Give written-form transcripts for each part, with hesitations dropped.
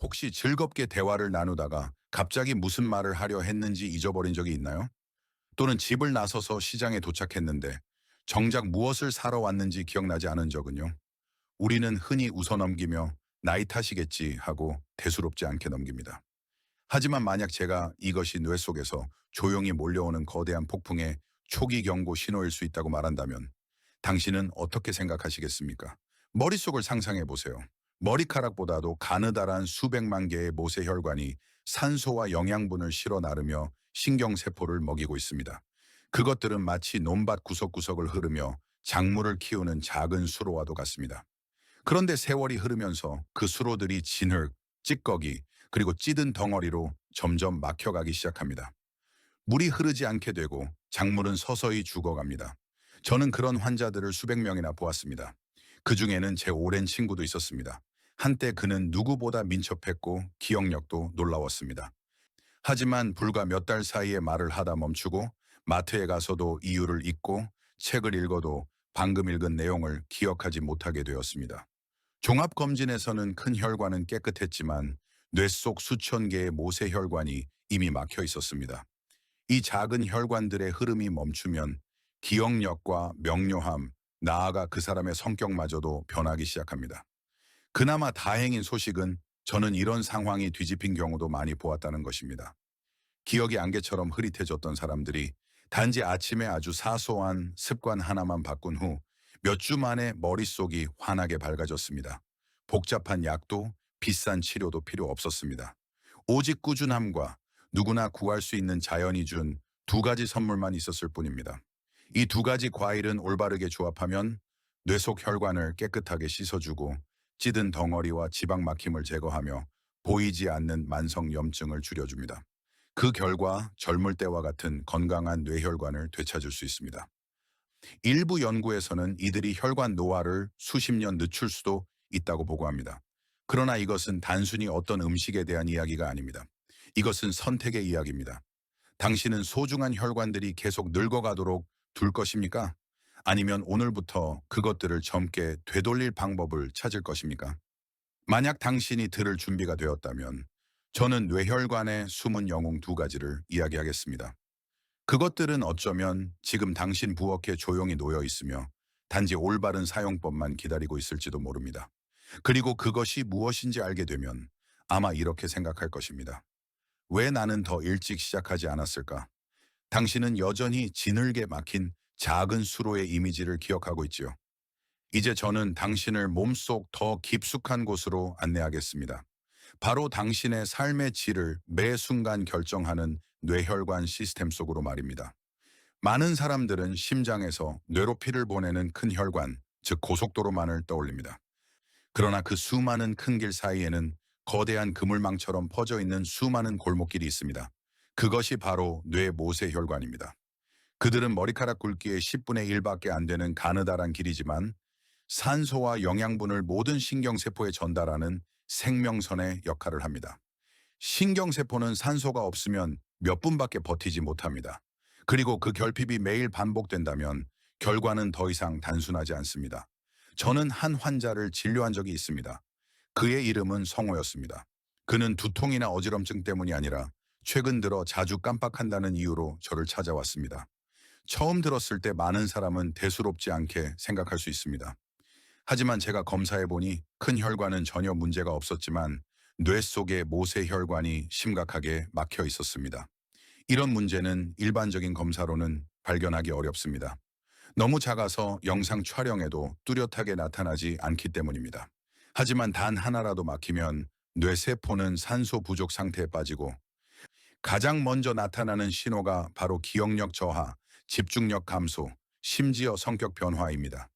혹시 즐겁게 대화를 나누다가 갑자기 무슨 말을 하려 했는지 잊어버린 적이 있나요? 또는 집을 나서서 시장에 도착했는데 정작 무엇을 사러 왔는지 기억나지 않은 적은요? 우리는 흔히 웃어넘기며 나이 탓이겠지 하고 대수롭지 않게 넘깁니다. 하지만 만약 제가 이것이 뇌 속에서 조용히 몰려오는 거대한 폭풍의 초기 경고 신호일 수 있다고 말한다면 당신은 어떻게 생각하시겠습니까? 머릿속을 상상해 보세요. 머리카락보다도 가느다란 수백만 개의 모세혈관이 산소와 영양분을 실어 나르며 신경세포를 먹이고 있습니다. 그것들은 마치 논밭 구석구석을 흐르며 작물을 키우는 작은 수로와도 같습니다. 그런데 세월이 흐르면서 그 수로들이 진흙, 찌꺼기, 그리고 찌든 덩어리로 점점 막혀가기 시작합니다. 물이 흐르지 않게 되고 작물은 서서히 죽어갑니다. 저는 그런 환자들을 수백 명이나 보았습니다. 그 중에는 제 오랜 친구도 있었습니다. 한때 그는 누구보다 민첩했고 기억력도 놀라웠습니다. 하지만 불과 몇 달 사이에 말을 하다 멈추고 마트에 가서도 이유를 잊고 책을 읽어도 방금 읽은 내용을 기억하지 못하게 되었습니다. 종합검진에서는 큰 혈관은 깨끗했지만 뇌 속 수천 개의 모세혈관이 이미 막혀 있었습니다. 이 작은 혈관들의 흐름이 멈추면 기억력과 명료함, 나아가 그 사람의 성격마저도 변하기 시작합니다. 그나마 다행인 소식은 저는 이런 상황이 뒤집힌 경우도 많이 보았다는 것입니다. 기억이 안개처럼 흐릿해졌던 사람들이 단지 아침에 아주 사소한 습관 하나만 바꾼 후 몇 주 만에 머릿속이 환하게 밝아졌습니다. 복잡한 약도 비싼 치료도 필요 없었습니다. 오직 꾸준함과 누구나 구할 수 있는 자연이 준 두 가지 선물만 있었을 뿐입니다. 이 두 가지 과일은 올바르게 조합하면 뇌 속 혈관을 깨끗하게 씻어주고 찌든 덩어리와 지방 막힘을 제거하며 보이지 않는 만성 염증을 줄여줍니다. 그 결과 젊을 때와 같은 건강한 뇌혈관을 되찾을 수 있습니다. 일부 연구에서는 이들이 혈관 노화를 수십 년 늦출 수도 있다고 보고합니다. 그러나 이것은 단순히 어떤 음식에 대한 이야기가 아닙니다. 이것은 선택의 이야기입니다. 당신은 소중한 혈관들이 계속 늙어가도록 둘 것입니까? 아니면 오늘부터 그것들을 젊게 되돌릴 방법을 찾을 것입니까? 만약 당신이 들을 준비가 되었다면 저는 뇌혈관의 숨은 영웅 두 가지를 이야기하겠습니다. 그것들은 어쩌면 지금 당신 부엌에 조용히 놓여 있으며 단지 올바른 사용법만 기다리고 있을지도 모릅니다. 그리고 그것이 무엇인지 알게 되면 아마 이렇게 생각할 것입니다. 왜 나는 더 일찍 시작하지 않았을까? 당신은 여전히 지늘게 막힌 작은 수로의 이미지를 기억하고 있지요. 이제 저는 당신을 몸속 더 깊숙한 곳으로 안내하겠습니다. 바로 당신의 삶의 질을 매 순간 결정하는 뇌혈관 시스템 속으로 말입니다. 많은 사람들은 심장에서 뇌로 피를 보내는 큰 혈관, 즉 고속도로만을 떠올립니다. 그러나 그 수많은 큰 길 사이에는 거대한 그물망처럼 퍼져 있는 수많은 골목길이 있습니다. 그것이 바로 뇌 모세혈관입니다. 그들은 머리카락 굵기의 10분의 1밖에 안 되는 가느다란 길이지만 산소와 영양분을 모든 신경세포에 전달하는 생명선의 역할을 합니다. 신경세포는 산소가 없으면 몇 분밖에 버티지 못합니다. 그리고 그 결핍이 매일 반복된다면 결과는 더 이상 단순하지 않습니다. 저는 한 환자를 진료한 적이 있습니다. 그의 이름은 성호였습니다. 그는 두통이나 어지럼증 때문이 아니라 최근 들어 자주 깜빡한다는 이유로 저를 찾아왔습니다. 처음 들었을 때 많은 사람은 대수롭지 않게 생각할 수 있습니다. 하지만 제가 검사해보니 큰 혈관은 전혀 문제가 없었지만 뇌 속의 모세혈관이 심각하게 막혀 있었습니다. 이런 문제는 일반적인 검사로는 발견하기 어렵습니다. 너무 작아서 영상 촬영에도 뚜렷하게 나타나지 않기 때문입니다. 하지만 단 하나라도 막히면 뇌세포는 산소 부족 상태에 빠지고 가장 먼저 나타나는 신호가 바로 기억력 저하, 집중력 감소, 심지어 성격 변화입니다.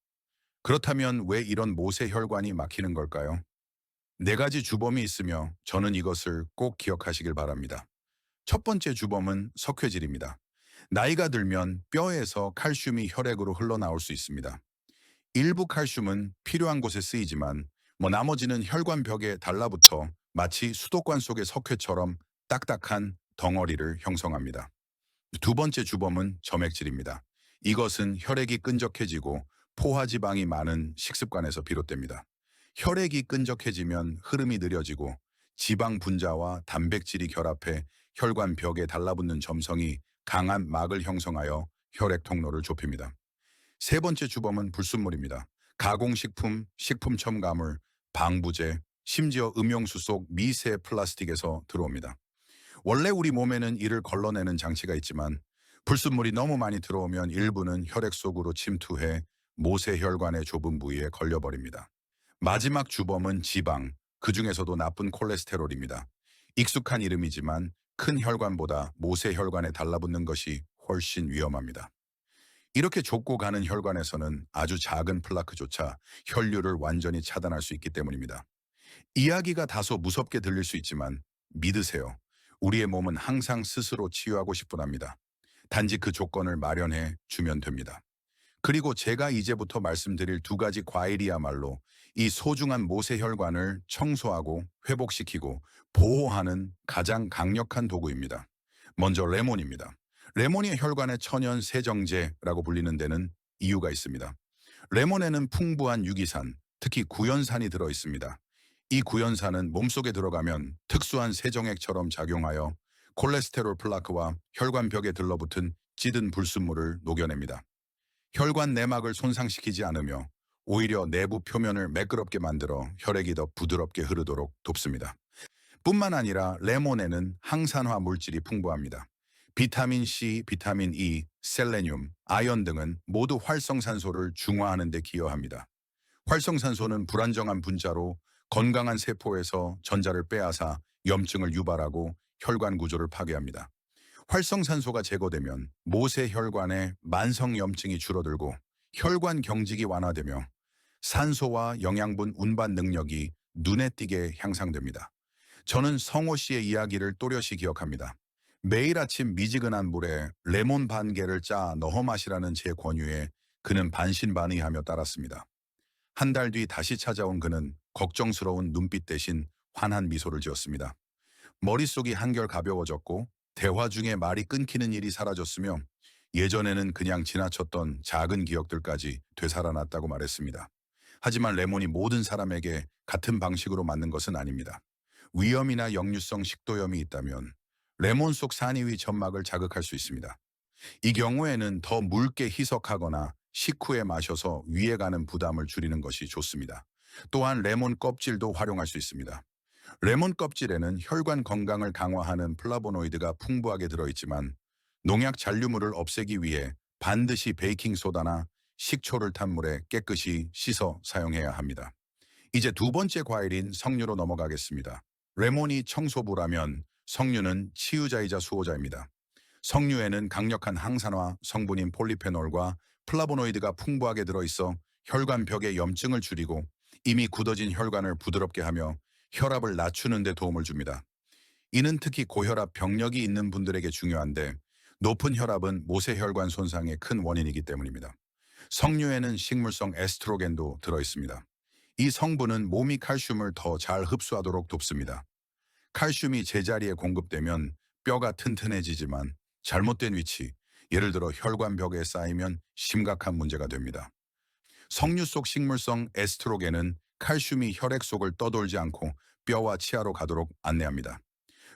그렇다면 왜 이런 모세혈관이 막히는 걸까요? 네 가지 주범이 있으며 저는 이것을 꼭 기억하시길 바랍니다. 첫 번째 주범은 석회질입니다. 나이가 들면 뼈에서 칼슘이 혈액으로 흘러나올 수 있습니다. 일부 칼슘은 필요한 곳에 쓰이지만 나머지는 혈관 벽에 달라붙어 마치 수도관 속의 석회처럼 딱딱한 덩어리를 형성합니다. 두 번째 주범은 점액질입니다. 이것은 혈액이 끈적해지고 포화지방이 많은 식습관에서 비롯됩니다. 혈액이 끈적해지면 흐름이 느려지고 지방 분자와 단백질이 결합해 혈관 벽에 달라붙는 점성이 강한 막을 형성하여 혈액 통로를 좁힙니다. 세 번째 주범은 불순물입니다. 가공식품, 식품 첨가물, 방부제, 심지어 음용수 속 미세 플라스틱에서 들어옵니다. 원래 우리 몸에는 이를 걸러내는 장치가 있지만 불순물이 너무 많이 들어오면 일부는 혈액 속으로 침투해 모세혈관의 좁은 부위에 걸려버립니다. 마지막 주범은 지방, 그 중에서도 나쁜 콜레스테롤입니다. 익숙한 이름이지만 큰 혈관보다 모세혈관에 달라붙는 것이 훨씬 위험합니다. 이렇게 좁고 가는 혈관에서는 아주 작은 플라크조차 혈류를 완전히 차단할 수 있기 때문입니다. 이야기가 다소 무섭게 들릴 수 있지만 믿으세요. 우리의 몸은 항상 스스로 치유하고 싶곤 합니다. 단지 그 조건을 마련해 주면 됩니다. 그리고 제가 이제부터 말씀드릴 두 가지 과일이야말로 이 소중한 모세혈관을 청소하고 회복시키고 보호하는 가장 강력한 도구입니다. 먼저 레몬입니다. 레몬이 혈관의 천연 세정제라고 불리는 데는 이유가 있습니다. 레몬에는 풍부한 유기산, 특히 구연산이 들어 있습니다. 이 구연산은 몸속에 들어가면 특수한 세정액처럼 작용하여 콜레스테롤 플라크와 혈관벽에 들러붙은 찌든 불순물을 녹여냅니다. 혈관 내막을 손상시키지 않으며 오히려 내부 표면을 매끄럽게 만들어 혈액이 더 부드럽게 흐르도록 돕습니다. 뿐만 아니라 레몬에는 항산화 물질이 풍부합니다. 비타민 C, 비타민 E, 셀레늄, 아연 등은 모두 활성산소를 중화하는 데 기여합니다. 활성산소는 불안정한 분자로 건강한 세포에서 전자를 빼앗아 염증을 유발하고 혈관 구조를 파괴합니다. 활성산소가 제거되면 모세혈관의 만성 염증이 줄어들고 혈관 경직이 완화되며 산소와 영양분 운반 능력이 눈에 띄게 향상됩니다. 저는 성호 씨의 이야기를 또렷이 기억합니다. 매일 아침 미지근한 물에 레몬 반 개를 짜 넣어 마시라는 제 권유에 그는 반신반의하며 따랐습니다. 한 달 뒤 다시 찾아온 그는 걱정스러운 눈빛 대신 환한 미소를 지었습니다. 머릿속이 한결 가벼워졌고 대화 중에 말이 끊기는 일이 사라졌으며 예전에는 그냥 지나쳤던 작은 기억들까지 되살아났다고 말했습니다. 하지만 레몬이 모든 사람에게 같은 방식으로 맞는 것은 아닙니다. 위염이나 역류성 식도염이 있다면 레몬 속 산이위 점막을 자극할 수 있습니다. 이 경우에는 더 묽게 희석하거나 식후에 마셔서 위에 가는 부담을 줄이는 것이 좋습니다. 또한 레몬 껍질도 활용할 수 있습니다. 레몬 껍질에는 혈관 건강을 강화하는 플라보노이드가 풍부하게 들어있지만 농약 잔류물을 없애기 위해 반드시 베이킹소다나 식초를 탄 물에 깨끗이 씻어 사용해야 합니다. 이제 두 번째 과일인 석류로 넘어가겠습니다. 레몬이 청소부라면 석류는 치유자이자 수호자입니다. 석류에는 강력한 항산화 성분인 폴리페놀과 플라보노이드가 풍부하게 들어있어 혈관 벽의 염증을 줄이고 이미 굳어진 혈관을 부드럽게 하며 혈압을 낮추는 데 도움을 줍니다. 이는 특히 고혈압 병력이 있는 분들에게 중요한데 높은 혈압은 모세혈관 손상의 큰 원인이기 때문입니다. 석류에는 식물성 에스트로겐도 들어있습니다. 이 성분은 몸이 칼슘을 더 잘 흡수하도록 돕습니다. 칼슘이 제자리에 공급되면 뼈가 튼튼해지지만 잘못된 위치, 예를 들어 혈관벽에 쌓이면 심각한 문제가 됩니다. 석류 속 식물성 에스트로겐은 칼슘이 혈액 속을 떠돌지 않고 뼈와 치아로 가도록 안내합니다.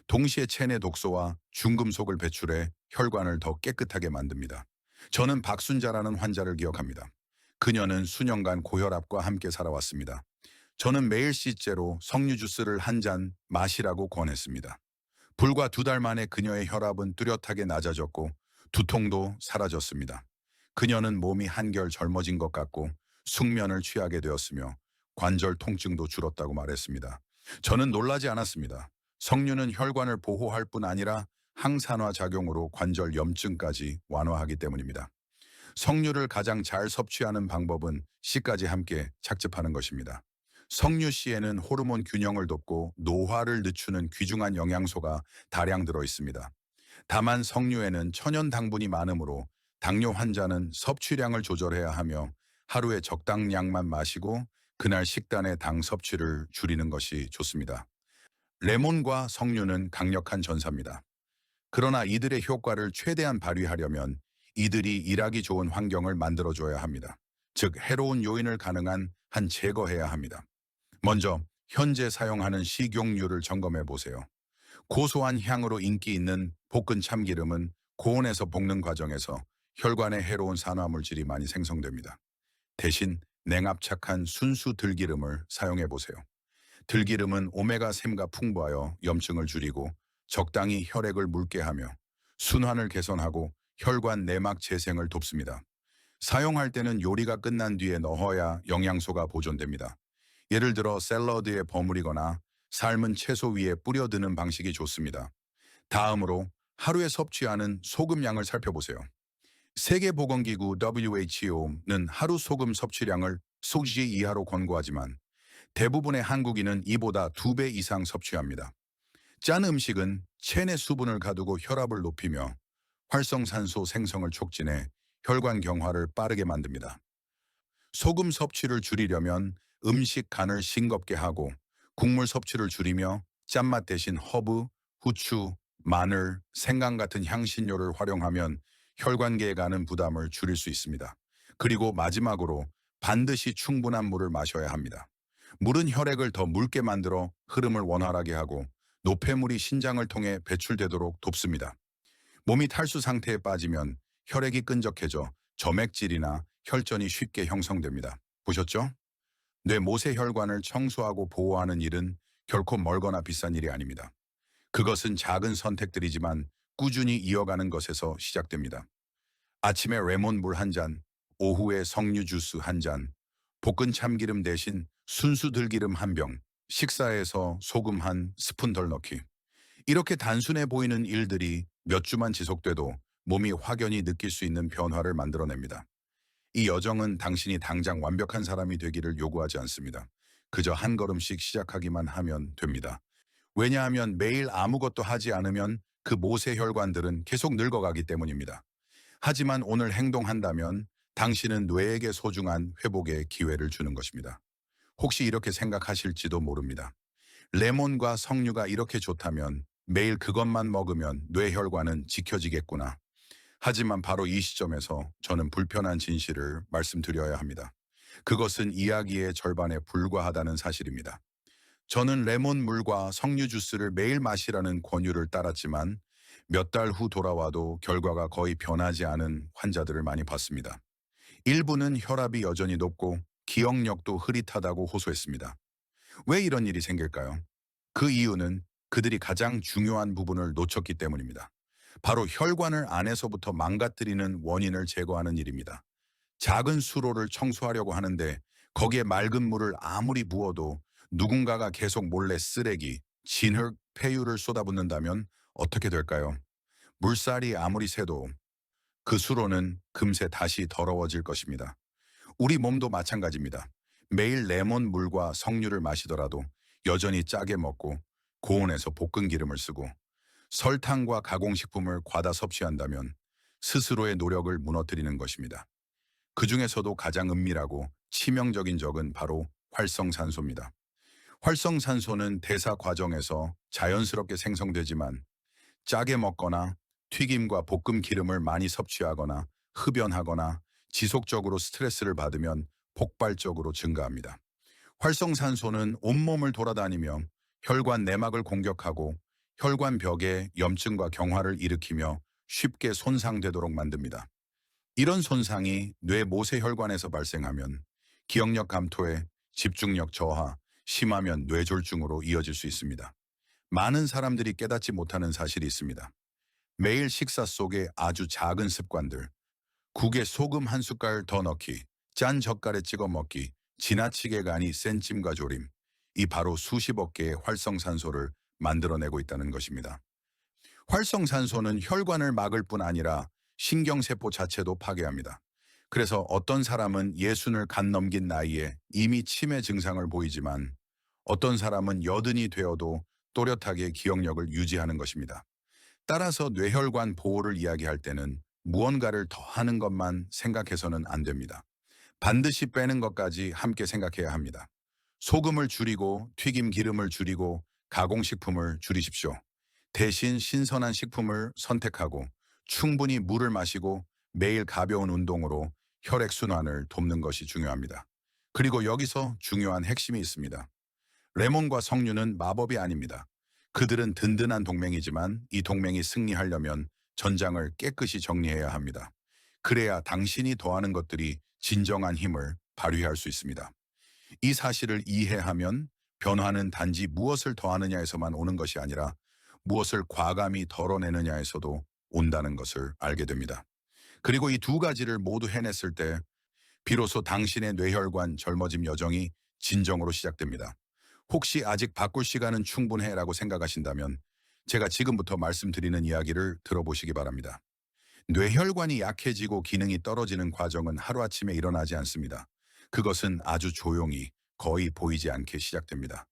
동시에 체내 독소와 중금속을 배출해 혈관을 더 깨끗하게 만듭니다. 저는 박순자라는 환자를 기억합니다. 그녀는 수년간 고혈압과 함께 살아왔습니다. 저는 매일 씻제로 석류 주스를 한 잔 마시라고 권했습니다. 불과 2달 만에 그녀의 혈압은 뚜렷하게 낮아졌고 두통도 사라졌습니다. 그녀는 몸이 한결 젊어진 것 같고 숙면을 취하게 되었으며 관절 통증도 줄었다고 말했습니다. 저는 놀라지 않았습니다. 석류는 혈관을 보호할 뿐 아니라 항산화 작용으로 관절 염증까지 완화하기 때문입니다. 석류를 가장 잘 섭취하는 방법은 씨까지 함께 착즙하는 것입니다. 석류씨에는 호르몬 균형을 돕고 노화를 늦추는 귀중한 영양소가 다량 들어 있습니다. 다만 석류에는 천연 당분이 많으므로 당뇨 환자는 섭취량을 조절해야 하며 하루에 적당량만 마시고 그날 식단의 당 섭취를 줄이는 것이 좋습니다. 레몬과 석류는 강력한 전사입니다. 그러나 이들의 효과를 최대한 발휘하려면 이들이 일하기 좋은 환경을 만들어줘야 합니다. 즉 해로운 요인을 가능한 한 제거해야 합니다. 먼저 현재 사용하는 식용유를 점검해 보세요. 고소한 향으로 인기 있는 볶은 참기름은 고온에서 볶는 과정에서 혈관에 해로운 산화물질이 많이 생성됩니다. 대신 냉압착한 순수 들기름을 사용해 보세요. 들기름은 오메가3가 풍부하여 염증을 줄이고 적당히 혈액을 묽게 하며 순환을 개선하고 혈관 내막 재생을 돕습니다. 사용할 때는 요리가 끝난 뒤에 넣어야 영양소가 보존됩니다. 예를 들어 샐러드에 버무리거나 삶은 채소 위에 뿌려드는 방식이 좋습니다. 다음으로 하루에 섭취하는 소금 양을 살펴보세요. 세계보건기구 WHO는 하루 소금 섭취량을 소지 이하로 권고하지만 대부분의 한국인은 이보다 2배 이상 섭취합니다. 짠 음식은 체내 수분을 가두고 혈압을 높이며 활성산소 생성을 촉진해 혈관 경화를 빠르게 만듭니다. 소금 섭취를 줄이려면 음식 간을 싱겁게 하고 국물 섭취를 줄이며 짠맛 대신 허브, 후추, 마늘, 생강 같은 향신료를 활용하면 혈관계에 가는 부담을 줄일 수 있습니다. 그리고 마지막으로 반드시 충분한 물을 마셔야 합니다. 물은 혈액을 더 묽게 만들어 흐름을 원활하게 하고 노폐물이 신장을 통해 배출되도록 돕습니다. 몸이 탈수 상태에 빠지면 혈액이 끈적해져 점액질이나 혈전이 쉽게 형성됩니다. 보셨죠? 뇌 모세혈관을 청소하고 보호하는 일은 결코 멀거나 비싼 일이 아닙니다. 그것은 작은 선택들이지만 꾸준히 이어가는 것에서 시작됩니다. 아침에 레몬물 한 잔, 오후에 석류 주스 한 잔, 볶은 참기름 대신 순수 들기름 한 병, 식사에서 소금 한 스푼 덜 넣기. 이렇게 단순해 보이는 일들이 몇 주만 지속돼도 몸이 확연히 느낄 수 있는 변화를 만들어냅니다. 이 여정은 당신이 당장 완벽한 사람이 되기를 요구하지 않습니다. 그저 한 걸음씩 시작하기만 하면 됩니다. 왜냐하면 매일 아무것도 하지 않으면 그 모세혈관들은 계속 늙어가기 때문입니다. 하지만 오늘 행동한다면 당신은 뇌에게 소중한 회복의 기회를 주는 것입니다. 혹시 이렇게 생각하실지도 모릅니다. 레몬과 석류가 이렇게 좋다면 매일 그것만 먹으면 뇌혈관은 지켜지겠구나. 하지만 바로 이 시점에서 저는 불편한 진실을 말씀드려야 합니다. 그것은 이야기의 절반에 불과하다는 사실입니다. 저는 레몬물과 석류 주스를 매일 마시라는 권유를 따랐지만 몇 달 후 돌아와도 결과가 거의 변하지 않은 환자들을 많이 봤습니다. 일부는 혈압이 여전히 높고 기억력도 흐릿하다고 호소했습니다. 왜 이런 일이 생길까요? 그 이유는 그들이 가장 중요한 부분을 놓쳤기 때문입니다. 바로 혈관을 안에서부터 망가뜨리는 원인을 제거하는 일입니다. 작은 수로를 청소하려고 하는데 거기에 맑은 물을 아무리 부어도 누군가가 계속 몰래 쓰레기, 진흙, 폐유를 쏟아붓는다면 어떻게 될까요? 물살이 아무리 새도 그 수로는 금세 다시 더러워질 것입니다. 우리 몸도 마찬가지입니다. 매일 레몬 물과 석류를 마시더라도 여전히 짜게 먹고 고온에서 볶은 기름을 쓰고 설탕과 가공식품을 과다 섭취한다면 스스로의 노력을 무너뜨리는 것입니다. 그 중에서도 가장 은밀하고 치명적인 적은 바로 활성산소입니다. 활성산소는 대사 과정에서 자연스럽게 생성되지만 짜게 먹거나 튀김과 볶음 기름을 많이 섭취하거나 흡연하거나 지속적으로 스트레스를 받으면 폭발적으로 증가합니다. 활성산소는 온몸을 돌아다니며 혈관 내막을 공격하고 혈관 벽에 염증과 경화를 일으키며 쉽게 손상되도록 만듭니다. 이런 손상이 뇌 모세혈관에서 발생하면 기억력 감퇴, 집중력 저하, 심하면 뇌졸중으로 이어질 수 있습니다. 많은 사람들이 깨닫지 못하는 사실이 있습니다. 매일 식사 속에 아주 작은 습관들, 국에 소금 한 숟갈 더 넣기, 짠 젓갈에 찍어 먹기, 지나치게 간이 센 찜과 조림, 이 바로 수십억 개의 활성산소를 만들어내고 있다는 것입니다. 활성산소는 혈관을 막을 뿐 아니라 신경세포 자체도 파괴합니다. 그래서 어떤 사람은 예순을 간 넘긴 나이에 이미 치매 증상을 보이지만 어떤 사람은 여든이 되어도 또렷하게 기억력을 유지하는 것입니다. 따라서 뇌혈관 보호를 이야기할 때는 무언가를 더 하는 것만 생각해서는 안 됩니다. 반드시 빼는 것까지 함께 생각해야 합니다. 소금을 줄이고 튀김 기름을 줄이고 가공식품을 줄이십시오. 대신 신선한 식품을 선택하고 충분히 물을 마시고 매일 가벼운 운동으로 혈액순환을 돕는 것이 중요합니다. 그리고 여기서 중요한 핵심이 있습니다. 레몬과 석류는 마법이 아닙니다. 그들은 든든한 동맹이지만 이 동맹이 승리하려면 전장을 깨끗이 정리해야 합니다. 그래야 당신이 더하는 것들이 진정한 힘을 발휘할 수 있습니다. 이 사실을 이해하면 변화는 단지 무엇을 더하느냐에서만 오는 것이 아니라 무엇을 과감히 덜어내느냐에서도 온다는 것을 알게 됩니다. 그리고 이 두 가지를 모두 해냈을 때 비로소 당신의 뇌혈관 젊어짐 여정이 진정으로 시작됩니다. 혹시 아직 바꿀 시간은 충분해라고 생각하신다면 제가 지금부터 말씀드리는 이야기를 들어보시기 바랍니다. 뇌혈관이 약해지고 기능이 떨어지는 과정은 하루아침에 일어나지 않습니다. 그것은 아주 조용히 거의 보이지 않게 시작됩니다.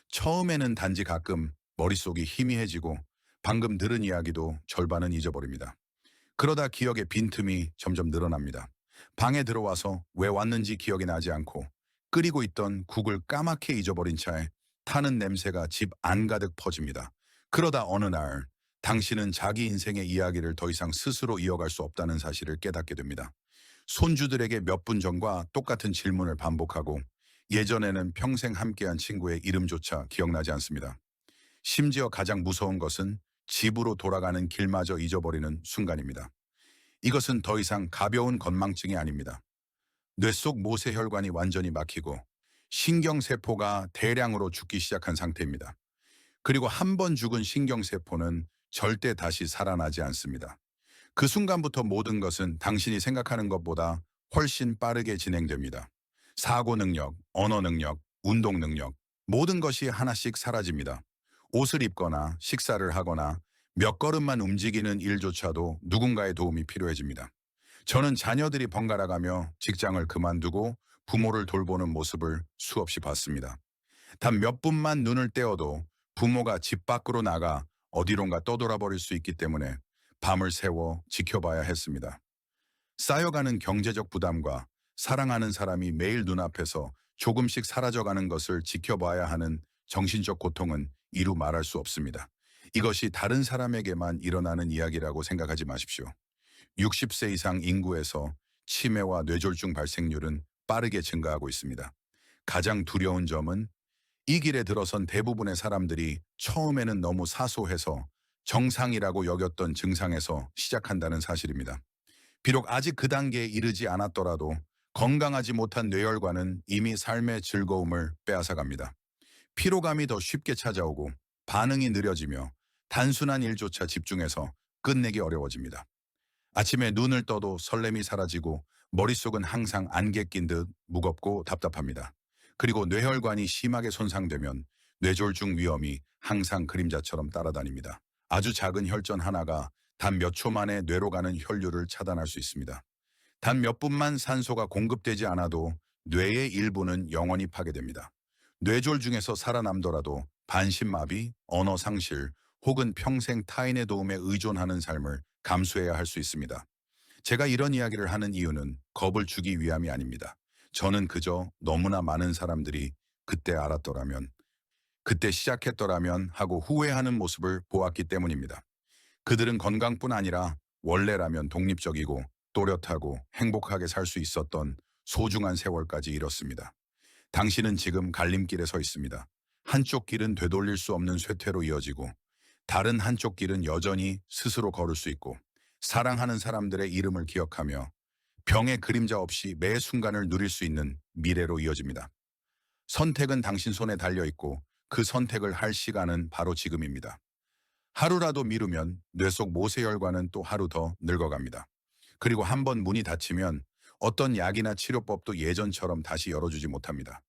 처음에는 단지 가끔 머릿속이 희미해지고 방금 들은 이야기도 절반은 잊어버립니다. 그러다 기억의 빈틈이 점점 늘어납니다. 방에 들어와서 왜 왔는지 기억이 나지 않고 끓이고 있던 국을 까맣게 잊어버린 차에 타는 냄새가 집 안가득 퍼집니다. 그러다 어느 날 당신은 자기 인생의 이야기를 더 이상 스스로 이어갈 수 없다는 사실을 깨닫게 됩니다. 손주들에게 몇 분 전과 똑같은 질문을 반복하고 예전에는 평생 함께한 친구의 이름조차 기억나지 않습니다. 심지어 가장 무서운 것은 집으로 돌아가는 길마저 잊어버리는 순간입니다. 이것은 더 이상 가벼운 건망증이 아닙니다. 뇌 속 모세혈관이 완전히 막히고 신경세포가 대량으로 죽기 시작한 상태입니다. 그리고 한 번 죽은 신경세포는 절대 다시 살아나지 않습니다. 그 순간부터 모든 것은 당신이 생각하는 것보다 훨씬 빠르게 진행됩니다. 사고 능력, 언어 능력, 운동 능력, 모든 것이 하나씩 사라집니다. 옷을 입거나 식사를 하거나 몇 걸음만 움직이는 일조차도 누군가의 도움이 필요해집니다. 저는 자녀들이 번갈아가며 직장을 그만두고 부모를 돌보는 모습을 수없이 봤습니다. 단 몇 분만 눈을 떼어도 부모가 집 밖으로 나가 어디론가 떠돌아 버릴 수 있기 때문에 밤을 새워 지켜봐야 했습니다. 쌓여가는 경제적 부담과 사랑하는 사람이 매일 눈앞에서 조금씩 사라져가는 것을 지켜봐야 하는 정신적 고통은 이루 말할 수 없습니다. 이것이 다른 사람에게만 일어나는 이야기라고 생각하지 마십시오. 60세 이상 인구에서 치매와 뇌졸중 발생률은 빠르게 증가하고 있습니다. 가장 두려운 점은 이 길에 들어선 대부분의 사람들이 처음에는 너무 사소해서 정상이라고 여겼던 증상에서 시작한다는 사실입니다. 비록 아직 그 단계에 이르지 않았더라도 건강하지 못한 뇌혈관은 이미 삶의 즐거움을 빼앗아갑니다. 피로감이 더 쉽게 찾아오고 반응이 느려지며 단순한 일조차 집중해서 끝내기 어려워집니다. 아침에 눈을 떠도 설렘이 사라지고 머릿속은 항상 안개 낀 듯 무겁고 답답합니다. 그리고 뇌혈관이 심하게 손상되면 뇌졸중 위험이 항상 그림자처럼 따라다닙니다. 아주 작은 혈전 하나가 단 몇 초 만에 뇌로 가는 혈류를 차단할 수 있습니다. 단 몇 분만 산소가 공급되지 않아도 뇌의 일부는 영원히 파괴됩니다. 뇌졸중에서 살아남더라도 반신마비, 언어 상실, 혹은 평생 타인의 도움에 의존하는 삶을 감수해야 할 수 있습니다. 제가 이런 이야기를 하는 이유는 겁을 주기 위함이 아닙니다. 저는 그저 너무나 많은 사람들이 그때 알았더라면, 그때 시작했더라면 하고 후회하는 모습을 보았기 때문입니다. 그들은 건강뿐 아니라 원래라면 독립적이고 또렷하고 행복하게 살 수 있었던 소중한 세월까지 잃었습니다. 당신은 지금 갈림길에 서 있습니다. 한쪽 길은 되돌릴 수 없는 쇠퇴로 이어지고 다른 한쪽 길은 여전히 스스로 걸을 수 있고 사랑하는 사람들의 이름을 기억하며 병의 그림자 없이 매 순간을 누릴 수 있는 미래로 이어집니다. 선택은 당신 손에 달려 있고 그 선택을 할 시간은 바로 지금입니다. 하루라도 미루면 뇌 속 모세혈관은 또 하루 더 늙어갑니다. 그리고 한번 문이 닫히면 어떤 약이나 치료법도 예전처럼 다시 열어주지 못합니다.